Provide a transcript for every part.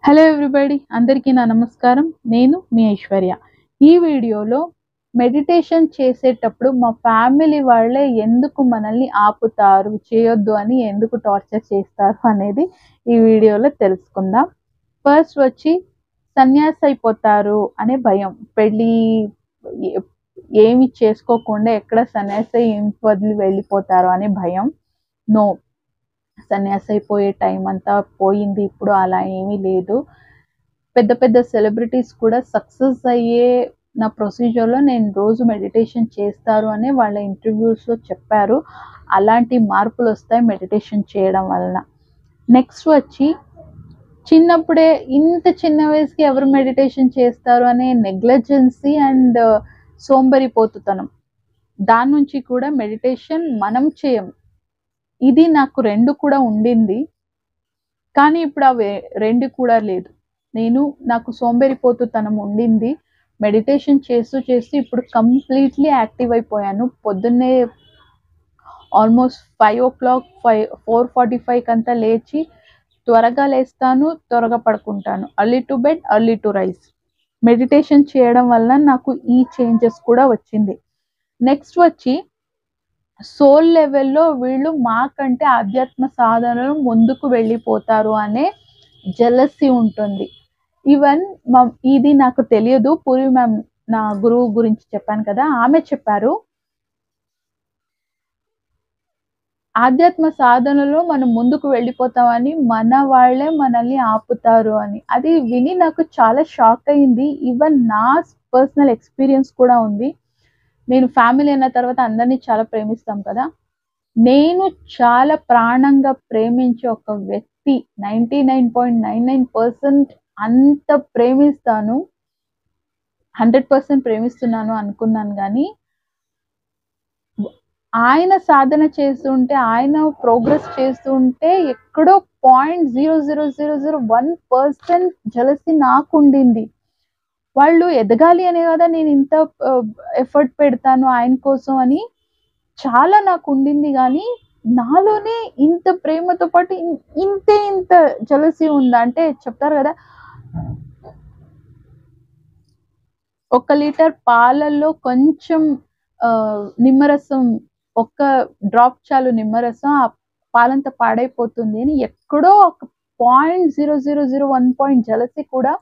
Hello everybody, అందరికీ నా నమస్కారం. నేను మీ ఐశ్వర్య. ఈ వీడియోలో మెడిటేషన్ చేసేటప్పుడు మా ఫ్యామిలీ వాళ్ళే ఎందుకు మనల్ని ఆపుతారు, చేయొద్దు అని ఎందుకు టార్చర్ చేస్తారు అనేది ఈ వీడియోలో తెలుసుకుందాం. ఫస్ట్ వచ్చి సన్యాసి అయిపోతారు అనే భయం. పెళ్ళి ఏ- ఏమి చేసుకోకుండా ఎక్కడ సన్యాసి అయి ఇంటి వదిలి వెళ్ళిపోతారు అనే భయం. నో, సన్యాసి అయిపోయే టైం అంతా పోయింది, ఇప్పుడు అలా ఏమీ లేదు. పెద్ద పెద్ద సెలబ్రిటీస్ కూడా సక్సెస్ అయ్యే నా ప్రొసీజర్లో నేను రోజు మెడిటేషన్ చేస్తారు అని వాళ్ళ ఇంటర్వ్యూస్లో చెప్పారు. అలాంటి మార్పులు వస్తాయి మెడిటేషన్ చేయడం వలన. నెక్స్ట్ వచ్చి చిన్నప్పుడే ఇంత చిన్న వయసుకి ఎవరు మెడిటేషన్ చేస్తారు అనే నెగ్లిజెన్సీ అండ్ సోంబరిపోతుతనం. దాని నుంచి కూడా మెడిటేషన్ మనం చేయం. ఇది నాకు రెండు కూడా ఉండింది, కానీ ఇప్పుడు అవి రెండు కూడా లేదు. నాకు సోంబేరిపోతుతనం ఉండింది. మెడిటేషన్ చేస్తూ చేస్తూ ఇప్పుడు కంప్లీట్లీ యాక్టివ్ అయిపోయాను. పొద్దున్నే ఆల్మోస్ట్ 5 o'clock 4:45 కంతా లేచి త్వరగా లేస్తాను, త్వరగా పడుకుంటాను. Early to bed, early to rise. Meditation చేయడం వల్ల నాకు ఈ చేంజెస్ కూడా వచ్చింది. నెక్స్ట్ వచ్చి సోల్ లెవెల్లో వీళ్ళు మాకంటే ఆధ్యాత్మ సాధనలు ముందుకు వెళ్ళిపోతారు అనే జెలసీ ఉంటుంది. ఈవెన్ ఇది నాకు తెలియదు. పూర్వి మ్యామ్, నా గురువు గురించి చెప్పాను కదా, ఆమె చెప్పారు ఆధ్యాత్మ సాధనలో మనం ముందుకు వెళ్ళిపోతామని, మన వాళ్ళే మనల్ని ఆపుతారు అని. అది విని నాకు చాలా షాక్ అయింది. ఈవెన్ నా పర్సనల్ ఎక్స్పీరియన్స్ కూడా ఉంది. నేను ఫ్యామిలీ అయిన తర్వాత అందరినీ చాలా ప్రేమిస్తాం కదా. నేను చాలా ప్రాణంగా ప్రేమించే ఒక వ్యక్తి 99.99% అంత ప్రేమిస్తాను, 100% ప్రేమిస్తున్నాను అనుకున్నాను. కానీ ఆయన సాధన చేస్తుంటే, ఆయన ప్రోగ్రెస్ చేస్తుంటే ఎక్కడో 0.00001% జలసి నాకు ఉండింది. వాళ్ళు ఎదగాలి అనే కదా నేను ఇంత ఎఫర్ట్ పెడతాను ఆయన కోసం అని. చాలా నాకు ఉండింది, కానీ నాలోనే ఇంత ప్రేమతో పాటు ఇంత జలసి ఉందా అంటే, చెప్తారు కదా, 1 లీటర్ పాలల్లో కొంచెం నిమ్మరసం, ఒక్క డ్రాప్ చాలు నిమ్మరసం, ఆ పాలంతా పాడైపోతుంది అని. ఎక్కడో ఒక 0.0001 జలసి కూడా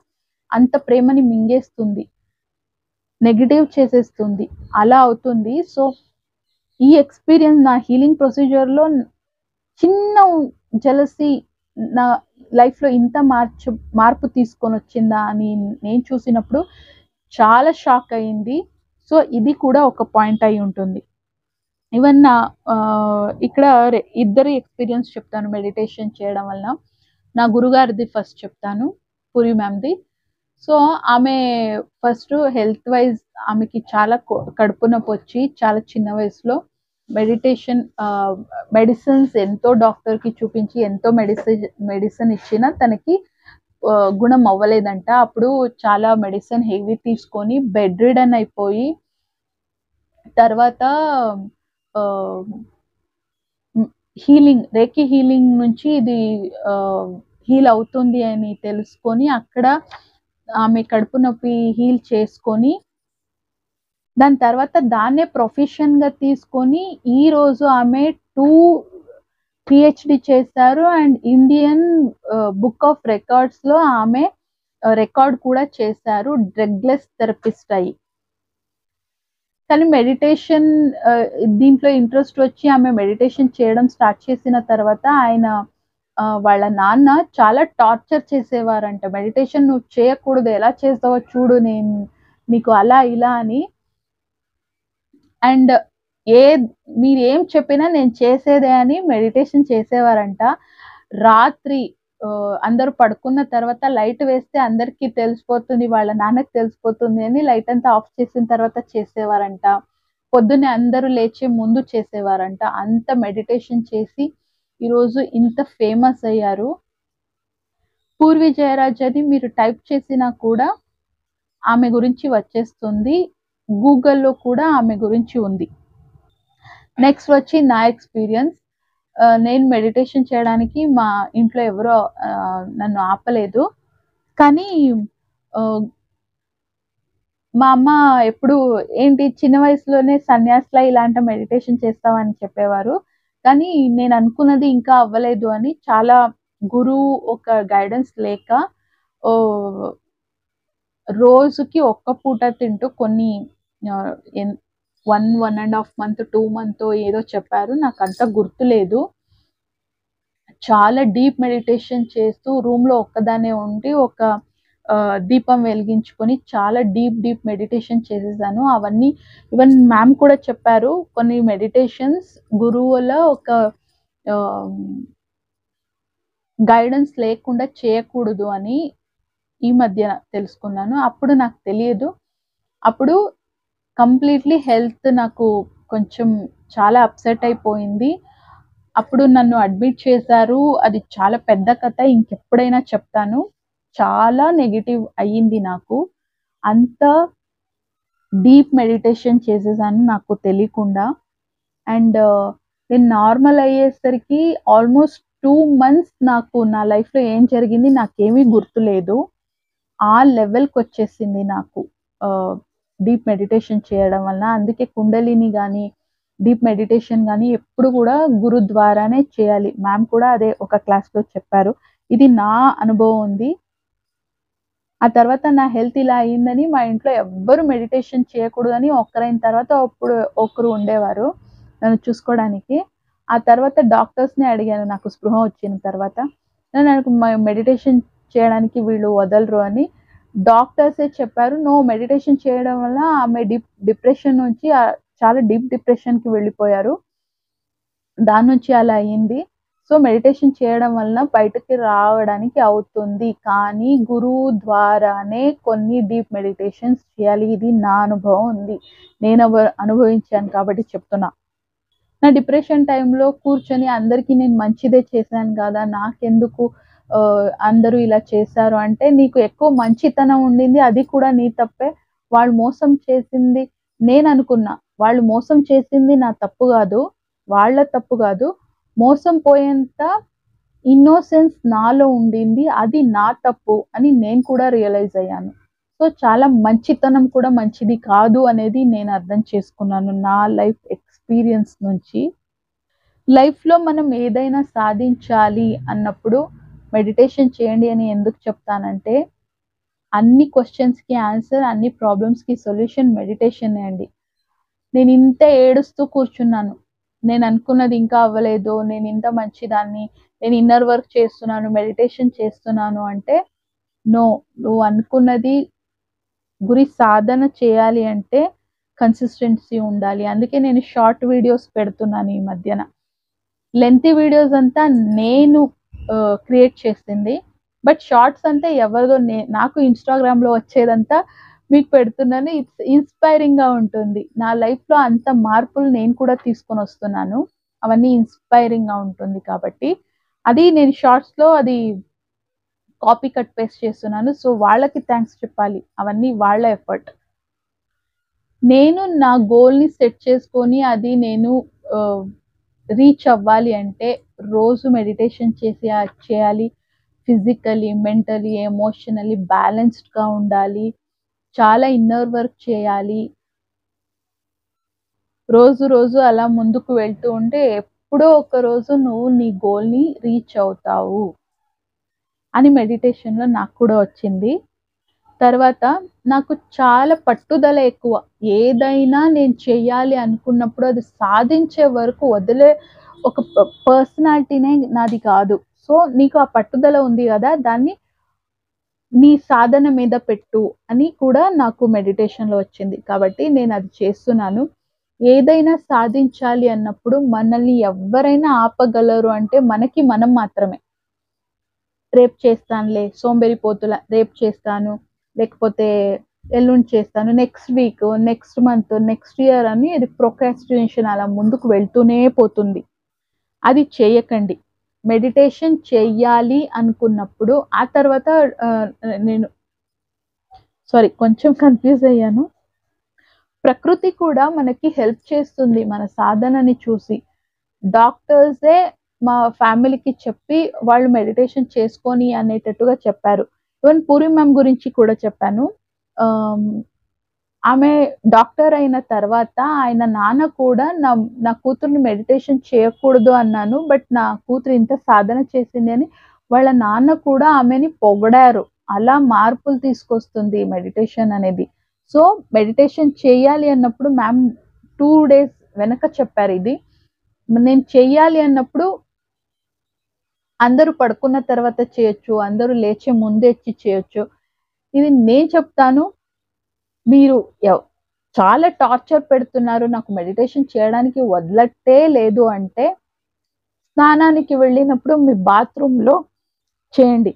అంత ప్రేమని మింగేస్తుంది, నెగటివ్ చేసేస్తుంది. అలా అవుతుంది. సో ఈ ఎక్స్పీరియన్స్ నా హీలింగ్ ప్రొసీజర్లో చిన్న జలసి నా లైఫ్లో ఇంత మార్పు తీసుకొని వచ్చిందా అని నేను చూసినప్పుడు చాలా షాక్ అయింది. సో ఇది కూడా ఒక పాయింట్ అయి ఉంటుంది. ఈవెన్ ఇక్కడ ఇద్దరి ఎక్స్పీరియన్స్ చెప్తాను మెడిటేషన్ చేయడం వల్ల. నా గురుగారిది ఫస్ట్ చెప్తాను, పూరి మ్యామ్ది. సో ఆమె ఫస్ట్ హెల్త్ వైజ్ ఆమెకి చాలా కడుపు నొప్పి వచ్చి చాలా చిన్న వయసులో మెడిసిన్స్ ఎంతో డాక్టర్కి చూపించి ఎంతో మెడిసిన్ ఇచ్చినా తనకి గుణం అవ్వలేదంట. అప్పుడు చాలా మెడిసిన్ హెవీ తీసుకొని బెడ్ రిడన్ అయిపోయి, తర్వాత రేకి హీలింగ్ నుంచి ఇది హీల్ అవుతుంది అని తెలుసుకొని అక్కడ ఆమె కడుపు నొప్పి హీల్ చేసుకొని, దాని తర్వాత దాన్నే ప్రొఫెషన్గా తీసుకొని ఈరోజు ఆమె 2 PhD చేశారు. అండ్ ఇండియన్ బుక్ ఆఫ్ రికార్డ్స్లో ఆమె రికార్డ్ కూడా చేశారు, డ్రగ్లెస్ థెరపిస్ట్ అయ్యి. కానీ మెడిటేషన్ దీంట్లో ఇంట్రెస్ట్ వచ్చి ఆమె మెడిటేషన్ చేయడం స్టార్ట్ చేసిన తర్వాత వాళ్ళ నాన్న చాలా టార్చర్ చేసేవారంట. మెడిటేషన్ నువ్వు చేయకూడదు, ఎలా చేస్తావో చూడు, నేను నీకు అలా ఇలా అని. అండ్ మీరు ఏం చెప్పినా నేను చేసేదే అని మెడిటేషన్ చేసేవారంట. రాత్రి అందరూ పడుకున్న తర్వాత లైట్ వేస్తే అందరికీ తెలిసిపోతుంది, వాళ్ళ నాన్నకి తెలిసిపోతుంది అని లైట్ అంతా ఆఫ్ చేసిన తర్వాత చేసేవారంట. పొద్దున్నే అందరూ లేచే ముందు చేసేవారంట. అంత మెడిటేషన్ చేసి ఈరోజు ఇంత ఫేమస్ అయ్యారు. పూర్వి జయరాజ్ అని మీరు టైప్ చేసినా కూడా ఆమె గురించి వచ్చేస్తుంది. గూగుల్లో కూడా ఆమె గురించి ఉంది. నెక్స్ట్ వచ్చి నా ఎక్స్పీరియన్స్. నేను మెడిటేషన్ చేయడానికి మా ఇంట్లో ఎవరో నన్ను ఆపలేదు. కానీ మా అమ్మ ఎప్పుడు ఏంటి చిన్న వయసులోనే సన్యాసిలా ఇలాంటి మెడిటేషన్ చేస్తావని చెప్పేవారు. కానీ నేను అనుకున్నది ఇంకా అవ్వలేదు అని చాలా గురువు ఒక గైడెన్స్ లేక ఓహ్! రోజుకి ఒక్క పూట తింటూ కొన్ని ఆహ్, ఎన్ 1 మంత్, 2 మంతో ఏదో చెప్పారు. నాకంత గుర్తులేదు. చాలా డీప్ మెడిటేషన్ చేస్తూ రూమ్‌లో ఒక్కదాన్నే ఉండి ఒక దీపం వెలిగించుకొని చాలా డీప్ మెడిటేషన్ చేసేసాను. అవన్నీ ఈవెన్ మ్యామ్ కూడా చెప్పారు. కొన్ని మెడిటేషన్స్ గురువుల ఒక ఆహ్, గైడెన్స్ లేకుండా చేయకూడదు అని ఈ మధ్య తెలుసుకున్నాను. అప్పుడు నాకు తెలియదు. అప్పుడు కంప్లీట్‌లీ హెల్త్ నాకు కొంచెం చాలా అప్‌సెట్ అయిపోయింది. అప్పుడు నన్ను అడ్మిట్ చేశారు. అది చాలా పెద్ద కథ. ఇంకెప్పుడైనా చెప్తాను. చాలా నెగెటివ్ అయ్యింది నాకు. అంత డీప్ మెడిటేషన్ చేసేసాను నాకు తెలియకుండా. అండ్ నేను నార్మల్ అయ్యేసరికి ఆల్‌మోస్ట్ 2 మంత్స్ నాకు నా లైఫ్‌లో ఏం జరిగింది నాకేమీ గుర్తులేదు. ఆ లెవెల్‌కొచ్చేసింది నాకు. ఆహ్, డీప్ మెడిటేషన్ చేయడం వలన. అందుకే కుండలిని గాని, డీప్ మెడిటేషన్ గాని ఎప్పుడు గూడా గురు ద్వారానే చేయాలి. మ్యామ్ కూడా అదే ఒక క్లాస్‌లో చెప్పారు. ఇది నా అనుభవం ఉంది. ఆ తర్వాత నా హెల్త్ ఇలా అయిందని మా ఇంట్లో ఎవ్వరు మెడిటేషన్ చేయకూడదని ఒక్కరైన తర్వాత అప్పుడు ఒకరు ఉండేవారు నన్ను చూసుకోవడానికి. ఆ తర్వాత డాక్టర్స్‌ని అడిగాను నాకు స్పృహ వచ్చిన తర్వాత. నాకు మెడిటేషన్ చేయడానికి వీళ్ళు వదలరు అని. డాక్టర్సే చెప్పారు. "నో మెడిటేషన్ చేయడం వల్ల ఆమె డిప్రెషన్ నుంచి చాలా డీప్ డిప్రెషన్‌కి వెళ్ళిపోయారు. దాని నుంచి అలా అయింది. సో, మెడిటేషన్ చేయడం వలన బయటకి రావడానికి అవుతుంది. కానీ గురువు ద్వారానే కొన్ని డీప్ మెడిటేషన్స్ చేయాలి. ఇది నా అనుభవం ఉంది. నేను అనుభవించాను కాబట్టి చెప్తున్నా. నా డిప్రెషన్ టైమ్‌లో కూర్చొని అందరికి నేను మంచిదే చేశాను గదా! నాకెందుకు అందరూ ఇలా చేశారు అంటే, నీకు ఎక్కువ మంచితనం ఉండింది. అది కూడా నీ తప్పే. వాళ్ళు మోసం చేసింది నేననుకున్నా. వాళ్ళు మోసం చేసింది నా తప్పు గాదు. వాళ్ళ తప్పు గాదు. మోసం పోయేంత ఇన్నోసెన్స్ నాలో ఉండింది. అది నా తప్పు అని నేను కూడా రియలైజ్ అయ్యాను. సో, చాలా మంచితనం కూడా మంచిది కాదు అనేది నేను అర్థం చేసుకున్నాను. నా లైఫ్ ఎక్స్‌పీరియన్స్ నుంచి. లైఫ్‌లో మనం ఏదైనా సాధించాలి అన్నప్పుడు మెడిటేషన్ చేయండి అని ఎందుకు చెప్తానంటే, అన్ని క్వెషన్స్‌కి ఆన్సర్, అన్ని ప్రాబ్లమ్స్‌కి సొల్యూషన్ మెడిటేషనే అండి. నేనింత ఏడుస్తూ కూర్చున్నాను. నేననుకున్నది ఇంకా అవ్వలేదు. నేనింత మంచిదాన్ని. నేను ఇన్నర్ వర్క్ చేస్తున్నాను, మెడిటేషన్ చేస్తున్నాను అంటే, నో. నువ్వు అనుకున్నది గురి సాధన చేయాలి అంటే కన్సిస్టెన్సీ ఉండాలి. అందుకే నేను షార్ట్ వీడియోస్ పెడుతున్నాను ఈ మధ్యన. లెంతీ వీడియోస్ అంతా నేను క్రియేట్ చేసింది. బట్ షార్ట్స్ అంతా ఎవరిదో నాకు ఇన్‌స్టాగ్రామ్‌లో వచ్చేదంతా మీకు పెడుతున్నాను. ఇట్స్ ఇన్‌స్పైరింగ్‌గా ఉంటుంది. నా లైఫ్‌లో అంత మార్పులు నేను కూడా తీసుకొనొస్తున్నాను. అవన్నీ ఇన్‌స్పైరింగ్‌గా ఉంటుంది కాబట్టి. అది నేను షార్ట్స్‌లో అది కాపీ కట్ పేస్ట్ చేస్తున్నాను. సో, వాళ్ళకి థాంక్స్ చెప్పాలి. అవన్నీ వాళ్ళ ఎఫర్ట్. నేను నా గోల్‌ని సెట్ చేసుకొని అది నేను ఆహ్, రీచ్ అవ్వాలి అంటే రోజు మెడిటేషన్ చేయాలి. ఫిజికల్లీ, మెంటల్లీ, ఎమోషనల్లీ బ్యాలెన్స్డ్‌గా ఉండాలి. చాలా ఇన్నర్ వర్క్ చేయాలి. రోజు అలా ముందుకు వెళ్తూ ఉంటే ఎప్పుడో ఒక రోజు నువ్వు నీ గోల్‌ని రీచ్ అవుతావు అని మెడిటేషన్‌లో నాకు కూడా వచ్చింది. తర్వాత నాకు చాలా పట్టుదల ఎక్కువ. ఏదైనా నేను చెయ్యాలి అనుకున్నప్పుడు అది సాధించే వరకు వదిలే ఒక పర్సనాలిటీనే నాది కాదు. సో, నీకు ఆ పట్టుదల ఉంది గదా! దాన్ని నీ సాధన మీద పెట్టు అని కూడా నాకు మెడిటేషన్‌లో వచ్చింది. కాబట్టి నేనది చేస్తున్నాను. ఏదైనా సాధించాలి అన్నప్పుడు మనల్ని ఎవ్వరైనా ఆపగలరు అంటే మనకి మనం మాత్రమే. రేపు చేస్తానులే, సోంబేరిపోతులా రేపు చేస్తాను, లేకపోతే ఎల్లుండి చేస్తాను, next week, next month, next year అని ఇది ప్రొక్రాస్టినేషన్ అలా ముందుకు వెళ్తూనే పోతుంది. అది చేయకండి. మెడిటేషన్ చెయ్యాలి అనుకున్నప్పుడు ఆ తర్వాత ఆహ్, నేను కొంచెం కన్‌ఫ్యూజ్ అయ్యాను. ప్రకృతి కూడా మనకి హెల్ప్ చేస్తుంది మన సాధనని చూసి. డాక్టర్సే మా ఫ్యామిలీకి చెప్పి వాళ్ళు మెడిటేషన్ చేసుకొని అనేటట్టుగా చెప్పారు. ఈవెన్ పూరి మ్యామ్ గురించి కూడా చెప్పాను. ఆమె డాక్టర్ అయిన తర్వాత ఆయన నాన్న కూడా నా కూతుర్ని మెడిటేషన్ చేయకూడదు అన్నాను. బట్ నా కూతురు ఇంత సాధన చేసింది అని వాళ్ళ నాన్న కూడా ఆమెని పొగిడారు. అలా మార్పులు తీసుకొస్తుంది మెడిటేషన్ అనేది. సో, మెడిటేషన్ చేయాలి అన్నప్పుడు మ్యామ్ 2 డేస్ వెనక చెప్పారు ఇది. నేను చెయ్యాలి అన్నప్పుడు అందరూ పడుకున్న తర్వాత చేయొచ్చు. అందరూ లేచే ముందొచ్చి చేయొచ్చు. ఇది నేను చెప్తాను. మీరు చాలా టార్చర్ పెడుతున్నారు. నాకు మెడిటేషన్ చేయడానికి వదలట్టే లేదు అంటే, స్నానానికి వెళ్ళినప్పుడు మీ బాత్రూమ్‌లో చేయండి.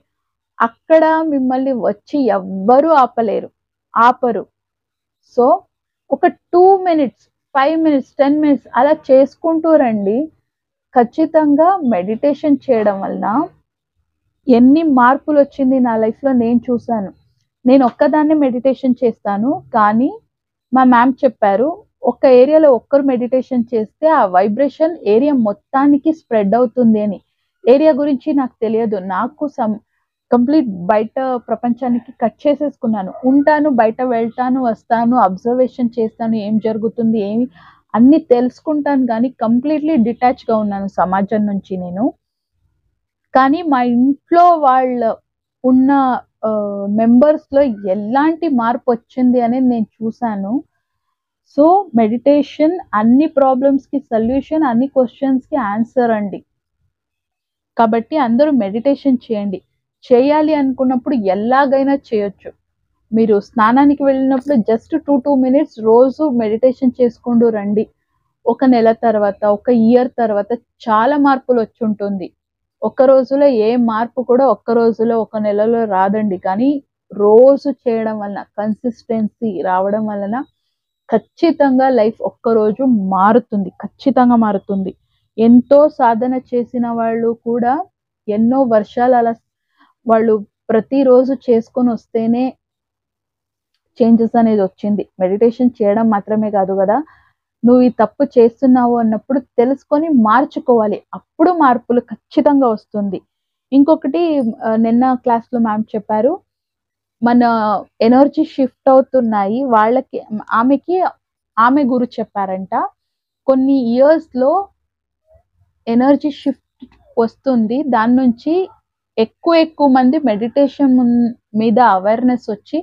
అక్కడ మిమ్మల్ని వచ్చి ఎవ్వరు ఆపరు. సో, ఒక 2 మినిట్స్, 5 మినిట్స్, 10 మినిట్స్ అలా చేసుకుంటూ రండి. ఖచ్చితంగా మెడిటేషన్ చేయడం వలన ఎన్ని మార్పులొచ్చింది నా లైఫ్‌లో నేను చూసాను. నేను ఒక్కదాన్నే మెడిటేషన్ చేస్తాను. కానీ మా మ్యామ్ చెప్పారు, ఒక్క ఏరియాలో ఒక్కరు మెడిటేషన్ చేస్తే ఆ వైబ్రేషన్ ఏరియా మొత్తానికి స్ప్రెడ్ అవుతుంది అని. ఏరియా గురించి నాకు తెలియదు. నాకు కంప్లీట్ బయట ప్రపంచానికి కట్ చేసేసుకున్నాను. ఉంటాను, బయట వెళ్తాను, వస్తాను, అబ్జర్వేషన్ చేస్తాను. ఏం జరుగుతుంది, అన్నీ తెలుసుకుంటాను గానీ కంప్లీట్‌లీ డిటాచ్‌గా ఉన్నాను సమాజం నుంచి నేను. కానీ మా ఇంట్లో ఉన్న మెంబర్స్‌లో ఎలాంటి మార్పొచ్చింది అనేది నేను చూసాను. సో, మెడిటేషన్ అన్ని ప్రాబ్లమ్స్‌కి సొల్యూషన్, అన్ని క్వెషన్స్‌కి ఆన్సర్ అండి. కాబట్టి అందరూ మెడిటేషన్ చేయండి. చేయాలి అనుకున్నప్పుడు ఎలాగైనా చేయొచ్చు. మీరు స్నానానికి వెళ్ళినప్పుడు జస్ట్ 2 మినిట్స్ రోజు మెడిటేషన్ చేసుకుంటూ రండి. ఒక నెల తర్వాత, ఒక ఇయర్ తర్వాత చాలా మార్పులొచ్చుంటుంది. ఒక్క రోజులో ఏ మార్పు కూడా ఒక్క రోజులో, ఒక నెలలో రాదండి. కానీ రోజు చేయడం వలన కన్సిస్టెన్సీ రావడం వలన ఖచ్చితంగా లైఫ్ ఒక్కరోజు మారుతుంది. ఖచ్చితంగా మారుతుంది. ఎంతో సాధన చేసిన వాళ్ళు కూడా ఎన్నో వర్షాలు అలా వాళ్ళు ప్రతిరోజు చేసుకొనొస్తేనే చేంజెస్ అనేదొచ్చింది. మెడిటేషన్ చేయడం మాత్రమే కాదు గదా! నువ్వు ఈ తప్పు చేస్తున్నావు అన్నప్పుడు తెలుసుకొని మార్చుకోవాలి. అప్పుడు మార్పులు ఖచ్చితంగా వస్తుంది. ఇంకొకటి నిన్న క్లాస్‌లో మ్యామ్ చెప్పారు. మన ఎనర్జీ షిఫ్ట్ అవుతున్నాయి. ఆమె గురు చెప్పారంట. కొన్ని ఇయర్స్‌లో ఎనర్జీ షిఫ్ట్ వస్తుంది. దాని నుంచి ఎక్కువ మంది మెడిటేషన్ మీద అవేర్‌నెస్ వచ్చి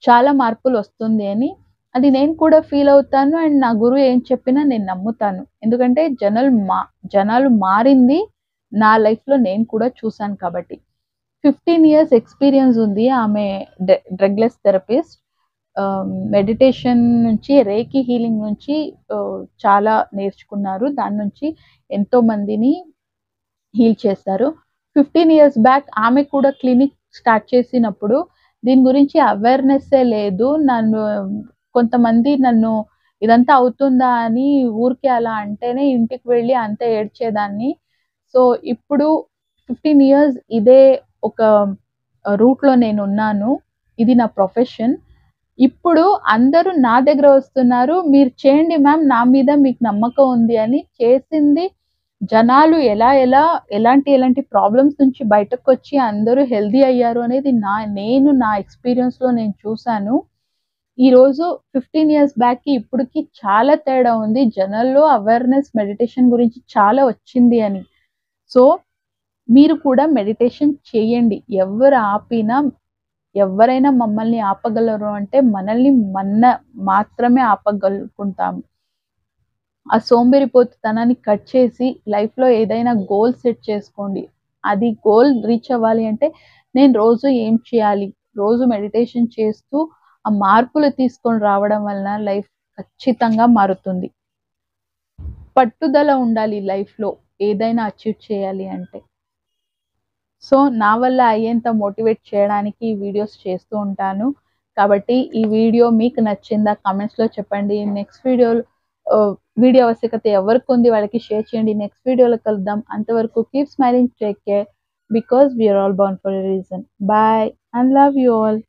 చాలా మార్పులొస్తుంది అని. అది నేను కూడా ఫీల్ అవుతాను. అండ్ నా గురువు ఏం చెప్పినా నేను నమ్ముతాను. ఎందుకంటే జనాలు మారింది నా లైఫ్‌లో నేను కూడా చూసాను కాబట్టి. 15 ఇయర్స్ ఎక్స్‌పీరియన్స్ ఉంది. ఆమె డ్రగ్‌లెస్ థెరపిస్ట్. మెడిటేషన్ నుంచి, రేకి హీలింగ్ నుంచి చాలా నేర్చుకున్నారు. దాని నుంచి ఎంతో మందిని హీల్ చేశారు. 15 ఇయర్స్ బ్యాక్ ఆమె కూడా క్లినిక్ స్టార్ట్ చేసినప్పుడు దీని గురించి అవేర్‌నెస్సే లేదు. కొంతమంది నన్ను ఇదంతా అవుతుందా అని ఊరికే అలా అంటేనే ఇంటికి వెళ్ళి అంతే ఏడ్చేదాన్ని. సో, ఇప్పుడు 15 ఇయర్స్ ఇదే ఒక రూట్‌లో నేనున్నాను. ఇది నా ప్రొఫెషన్. ఇప్పుడు అందరూ నా దగ్గర వస్తున్నారు. మీరు చేయండి మ్యామ్, నా మీద మీకు నమ్మకం ఉంది అని. చేసింది జనాలు ఎలాంటి ప్రాబ్లమ్స్ నుంచి బయటకొచ్చి అందరూ హెల్తీ అయ్యారు అనేది నా ఎక్స్‌పీరియన్స్‌లో నేను చూసాను. ఈరోజు 15 ఇయర్స్ బ్యాక్‌కి ఇప్పటికి చాలా తేడా ఉంది. జనాల్లో అవేర్‌నెస్ మెడిటేషన్ గురించి చాలా వచ్చింది అని. సో, మీరు కూడా మెడిటేషన్ చేయండి. ఎవరైనా మమ్మల్ని ఆపగలరు అంటే మనల్ని మాత్రమే ఆపగలుగుకుంటాము. ఆ సోంబేరిపోతుతనాన్ని కట్ చేసి లైఫ్‌లో ఏదైనా గోల్ సెట్ చేసుకోండి. అది గోల్ రీచ్ అవ్వాలి అంటే నేను రోజు ఏం చేయాలి? రోజు మెడిటేషన్ చేస్తూ ఆ మార్పులు తీసుకొని రావడం వలన లైఫ్ ఖచ్చితంగా మారుతుంది. పట్టుదల ఉండాలి లైఫ్‌లో ఏదైనా అచీవ్ చేయాలి అంటే. సో, నా వల్ల అయ్యేంత మోటివేట్ చేయడానికి ఈ వీడియోస్ చేస్తూ ఉంటాను. కాబట్టి ఈ వీడియో మీకు నచ్చిందా? కామెంట్స్‌లో చెప్పండి. నెక్స్ట్ వీడియో ఆవశ్యకత ఎవరికుంది వాళ్ళకి షేర్ చేయండి. నెక్స్ట్ వీడియోలో కలుద్దాం. అంతవరకు keep smiling, take care because we are all born for a reason. Bye and love you all.